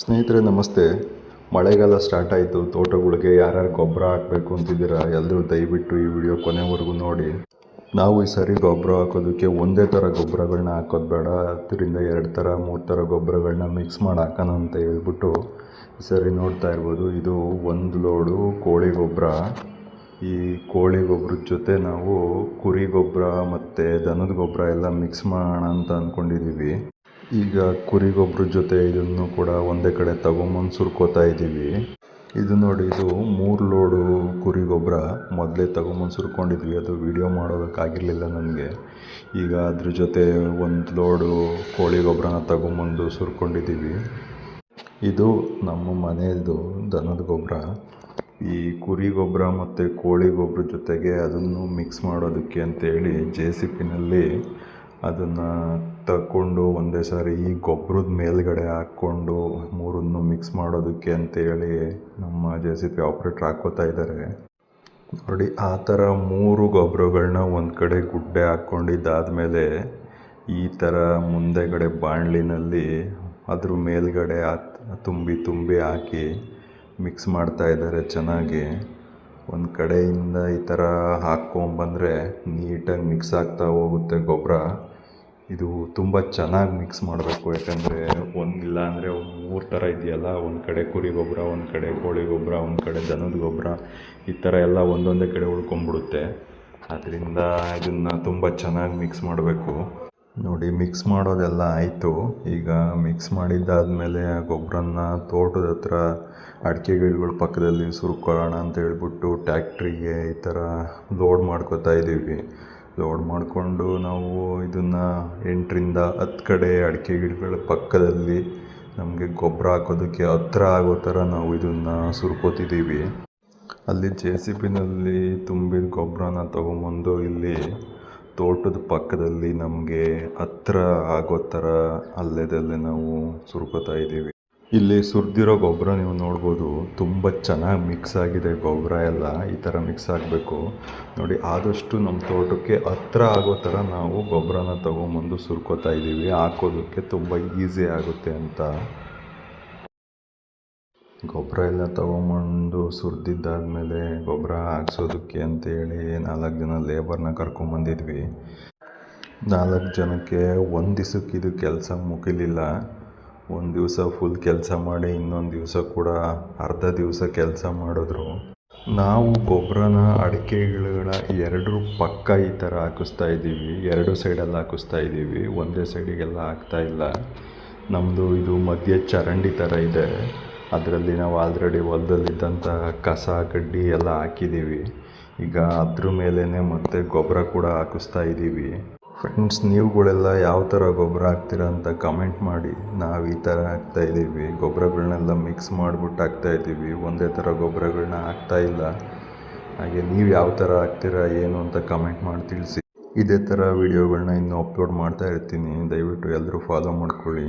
ಸ್ನೇಹಿತರೆ ನಮಸ್ತೆ. ಮಳೆಗಾಲ ಸ್ಟಾರ್ಟ್ ಆಯಿತು. ತೋಟಗಳಿಗೆ ಯಾರ್ಯಾರು ಗೊಬ್ಬರ ಹಾಕಬೇಕು ಅಂತಿದ್ದೀರಾ ಎಲ್ಲರೂ ದಯವಿಟ್ಟು ಈ ವಿಡಿಯೋ ಕೊನೆವರೆಗೂ ನೋಡಿ. ನಾವು ಈ ಸರಿ ಗೊಬ್ಬರ ಹಾಕೋದಕ್ಕೆ ಒಂದೇ ಥರ ಗೊಬ್ಬರಗಳನ್ನ ಹಾಕೋದು ಬೇಡ, 2 ಥರ 3 ಥರ ಗೊಬ್ಬರಗಳನ್ನ ಮಿಕ್ಸ್ ಮಾಡಿ ಹಾಕೋಣ ಅಂತ ಹೇಳ್ಬಿಟ್ಟು ಈ ಸರಿ ನೋಡ್ತಾ ಇರ್ಬೋದು. ಇದು 1 ಲೋಡು ಕೋಳಿ ಗೊಬ್ಬರ. ಈ ಕೋಳಿ ಗೊಬ್ಬರದ ಜೊತೆ ನಾವು ಕುರಿ ಗೊಬ್ಬರ ಮತ್ತು ದನದ ಗೊಬ್ಬರ ಎಲ್ಲ ಮಿಕ್ಸ್ ಮಾಡೋಣ ಅಂತ ಅಂದ್ಕೊಂಡಿದ್ದೀವಿ. ಈಗ ಕುರಿ ಗೊಬ್ಬರದ ಜೊತೆ ಇದನ್ನು ಕೂಡ ಒಂದೇ ಕಡೆ ತಗೊಂಬಂದು ಸುರ್ಕೋತಾ ಇದ್ದೀವಿ. ಇದು ನೋಡಿ, ಇದು 3 ಲೋಡು ಕುರಿ ಗೊಬ್ಬರ ಮೊದಲೇ ತಗೊಂಬಂದು ಸುರ್ಕೊಂಡಿದ್ವಿ. ಅದು ವಿಡಿಯೋ ಮಾಡೋದಕ್ಕಾಗಿರಲಿಲ್ಲ ನನಗೆ. ಈಗ ಅದ್ರ ಜೊತೆ 1 ಲೋಡು ಕೋಳಿ ಗೊಬ್ಬರನ ತಗೊಂಬಂದು ಸುರ್ಕೊಂಡಿದ್ದೀವಿ. ಇದು ನಮ್ಮ ಮನೆಯದು ದನದ ಗೊಬ್ಬರ. ಈ ಕುರಿ ಗೊಬ್ಬರ ಮತ್ತು ಕೋಳಿ ಗೊಬ್ಬರ ಜೊತೆಗೆ ಅದನ್ನು ಮಿಕ್ಸ್ ಮಾಡೋದಕ್ಕೆ ಅಂತೇಳಿ JCBನಲ್ಲಿ ಅದನ್ನು ತಗೊಂಡು ಒಂದೇ ಸಾರಿ ಈ ಗೊಬ್ಬರದ ಮೇಲ್ಗಡೆ ಹಾಕ್ಕೊಂಡು 3 ಮಿಕ್ಸ್ ಮಾಡೋದಕ್ಕೆ ಅಂತೇಳಿ ನಮ್ಮ JCB ಆಪ್ರೇಟ್ರ್ ಹಾಕ್ಕೋತಾ ಇದ್ದಾರೆ ನೋಡಿ. ಆ ಥರ 3 ಗೊಬ್ಬರಗಳನ್ನ ಒಂದು ಕಡೆ ಗುಡ್ಡೆ ಹಾಕ್ಕೊಂಡಿದ್ದಾದಮೇಲೆ ಈ ಥರ ಮುಂದೆಗಡೆ ಬಾಣಲಿನಲ್ಲಿ ಅದ್ರ ಮೇಲ್ಗಡೆ ತುಂಬಿ ಹಾಕಿ ಮಿಕ್ಸ್ ಮಾಡ್ತಾ ಇದ್ದಾರೆ ಚೆನ್ನಾಗಿ. ಒಂದು ಕಡೆಯಿಂದ ಈ ಥರ ಹಾಕ್ಕೊಂಬಂದರೆ ನೀಟಾಗಿ ಮಿಕ್ಸ್ ಆಗ್ತಾ ಹೋಗುತ್ತೆ ಗೊಬ್ಬರ. ಇದು ತುಂಬ ಚೆನ್ನಾಗಿ ಮಿಕ್ಸ್ ಮಾಡಬೇಕು, ಯಾಕಂದರೆ ಇಲ್ಲ ಅಂದರೆ 3 ಥರ ಇದೆಯಲ್ಲ, ಒಂದು ಕಡೆ ಕುರಿ ಗೊಬ್ಬರ, ಒಂದು ಕಡೆ ಕೋಳಿ ಗೊಬ್ಬರ, ಒಂದು ಕಡೆ ದನದ ಗೊಬ್ಬರ, ಈ ಥರ ಎಲ್ಲ ಒಂದೊಂದೇ ಕಡೆ ಉಳ್ಕೊಂಬಿಡುತ್ತೆ. ಅದರಿಂದ ಇದನ್ನು ತುಂಬ ಚೆನ್ನಾಗಿ ಮಿಕ್ಸ್ ಮಾಡಬೇಕು ನೋಡಿ. ಮಿಕ್ಸ್ ಮಾಡೋದೆಲ್ಲ ಆಯಿತು. ಈಗ ಮಿಕ್ಸ್ ಮಾಡಿದ್ದಾದಮೇಲೆ ಆ ಗೊಬ್ಬರನ ತೋಟದ ಹತ್ರ ಅಡಿಕೆ ಗಿಡಗಳ ಪಕ್ಕದಲ್ಲಿ ಸುರ್ಕೊಳ್ಳೋಣ ಅಂತ ಹೇಳ್ಬಿಟ್ಟು ಟ್ಯಾಕ್ಟ್ರಿಗೆ ಈ ಥರ ಲೋಡ್ ಮಾಡ್ಕೋತಾ ಇದ್ದೀವಿ. ಲೋಡ್ ಮಾಡಿಕೊಂಡು ನಾವು ಇದನ್ನು 8ರಿಂದ 10 ಕಡೆ ಅಡಿಕೆ ಗಿಡಗಳ ಪಕ್ಕದಲ್ಲಿ ನಮಗೆ ಗೊಬ್ಬರ ಹಾಕೋದಕ್ಕೆ ಹತ್ರ ಆಗೋ ಥರ ನಾವು ಇದನ್ನು ಸುರ್ಕೋತಿದ್ದೀವಿ. ಅಲ್ಲಿ JCBನಲ್ಲಿ ತುಂಬಿದ ಗೊಬ್ಬರನ ತೊಗೊಂಬಂದು ಇಲ್ಲಿ ತೋಟದ ಪಕ್ಕದಲ್ಲಿ ನಮಗೆ ಹತ್ರ ಆಗೋ ಥರ ಅಲ್ಲೇದಲ್ಲೇ ನಾವು ಸುರ್ಕೋತಾ ಇದ್ದೀವಿ. ಇಲ್ಲಿ ಸುರಿದಿರೋ ಗೊಬ್ಬರ ನೀವು ನೋಡ್ಬೋದು, ತುಂಬ ಚೆನ್ನಾಗಿ ಮಿಕ್ಸ್ ಆಗಿದೆ ಗೊಬ್ಬರ ಎಲ್ಲ. ಈ ಥರ ಮಿಕ್ಸ್ ಆಗಬೇಕು ನೋಡಿ. ಆದಷ್ಟು ನಮ್ಮ ತೋಟಕ್ಕೆ ಹತ್ರ ಆಗೋ ಥರ ನಾವು ಗೊಬ್ಬರನ ತೊಗೊಂಬಂದು ಸುರ್ಕೋತಾ ಇದ್ದೀವಿ. ಹಾಕೋದಕ್ಕೆ ತುಂಬ ಈಸಿ ಆಗುತ್ತೆ ಅಂತ. ಗೊಬ್ಬರ ಎಲ್ಲ ತೊಗೊಂಬಂದು ಸುರಿದಿದ್ದಾದಮೇಲೆ ಗೊಬ್ಬರ ಹಾಕ್ಸೋದಕ್ಕೆ ಅಂತೇಳಿ 4 ಜನ ಲೇಬರ್ನ ಕರ್ಕೊಂಬಂದಿದ್ವಿ. 4 ಜನಕ್ಕೆ ಒಂದು ದಿವಸಕ್ಕೆ ಇದು ಕೆಲಸ ಮುಗಿಲಿಲ್ಲ. ಒಂದು ದಿವಸ ಫುಲ್ ಕೆಲಸ ಮಾಡಿ ಇನ್ನೊಂದು ದಿವಸ ಕೂಡ ಅರ್ಧ ದಿವಸ ಕೆಲಸ ಮಾಡಿದ್ರು. ನಾವು ಗೊಬ್ಬರನ ಅಡಿಕೆ ಗಿಡಗಳ 2 ಪಕ್ಕ ಈ ಥರ ಹಾಕಿಸ್ತಾ ಇದ್ದೀವಿ. 2 ಸೈಡಲ್ಲಿ ಹಾಕಿಸ್ತಾ ಇದ್ದೀವಿ, ಒಂದೇ ಸೈಡಿಗೆಲ್ಲ ಹಾಕ್ತಾಯಿಲ್ಲ. ನಮ್ಮದು ಇದು ಮಧ್ಯೆ ಚರಂಡಿ ಥರ ಇದೆ. ಅದರಲ್ಲಿ ನಾವು ಆಲ್ರೆಡಿ ಹೊಲದಲ್ಲಿದ್ದಂಥ ಕಸ ಕಡ್ಡಿ ಎಲ್ಲ ಹಾಕಿದ್ದೀವಿ. ಈಗ ಅದ್ರ ಮೇಲೇ ಮತ್ತೆ ಗೊಬ್ಬರ ಕೂಡ ಹಾಕಿಸ್ತಾ ಇದ್ದೀವಿ. ಫ್ರೆಂಡ್ಸ್, ನೀವುಗಳೆಲ್ಲ ಯಾವ ಥರ ಗೊಬ್ಬರ ಹಾಕ್ತೀರಾ ಅಂತ ಕಮೆಂಟ್ ಮಾಡಿ. ನಾವು ಈ ಥರ ಹಾಕ್ತಾಯಿದ್ದೀವಿ. ಗೊಬ್ಬರಗಳನ್ನೆಲ್ಲ ಮಿಕ್ಸ್ ಮಾಡಿಬಿಟ್ಟು ಹಾಕ್ತಾಯಿದ್ದೀವಿ, ಒಂದೇ ಥರ ಗೊಬ್ಬರಗಳನ್ನ ಹಾಕ್ತಾಯಿಲ್ಲ. ಹಾಗೆ ನೀವು ಯಾವ ಥರ ಹಾಕ್ತೀರಾ ಏನು ಅಂತ ಕಮೆಂಟ್ ಮಾಡಿ ತಿಳಿಸಿ. ಇದೇ ಥರ ವೀಡಿಯೋಗಳನ್ನ ಇನ್ನೂ ಅಪ್ಲೋಡ್ ಮಾಡ್ತಾ ಇರ್ತೀನಿ. ದಯವಿಟ್ಟು ಎಲ್ಲರೂ ಫಾಲೋ ಮಾಡ್ಕೊಳ್ಳಿ.